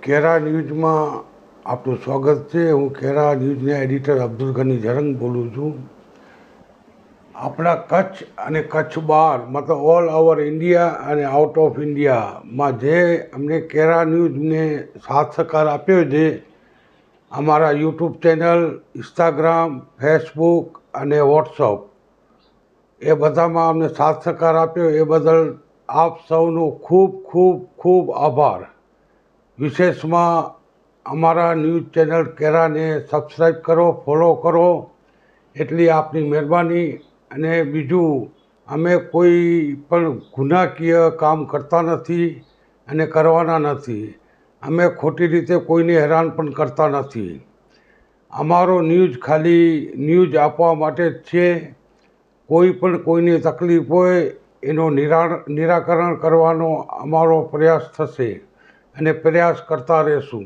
કેરા ન્યૂઝમાં આપનું સ્વાગત છે. હું કેરા ન્યૂઝના એડિટર અબ્દુલ ગની જરંગ બોલું છું. આપણા કચ્છ અને કચ્છ બહાર મતલબ ઓલ ઓવર ઇન્ડિયા અને આઉટ ઓફ ઇન્ડિયામાં જે અમને કેરા ન્યૂઝને સાથ સહકાર આપ્યો છે, અમારા યુટ્યુબ ચેનલ, ઇન્સ્ટાગ્રામ, ફેસબુક અને વોટ્સઅપ એ બધામાં અમને સાથ સહકાર આપ્યો એ બદલ આપ સૌનો ખૂબ ખૂબ ખૂબ આભાર. વિશેષમાં અમારા ન્યૂઝ ચેનલ કેરાને સબસ્ક્રાઈબ કરો, ફોલો કરો, એટલી આપની મહેરબાની. અને બીજું, અમે કોઈ પણ ગુનાકીય કામ કરતા નથી અને કરવાના નથી. અમે ખોટી રીતે કોઈને હેરાન પણ કરતા નથી. અમારો ન્યૂઝ ખાલી ન્યૂઝ આપવા માટે જ છે. કોઈ પણ કોઈને તકલીફ હોય એનો નિરાકરણ કરવાનો અમારો પ્રયાસ થશે અને પ્રયાસ કરતા રહેશું.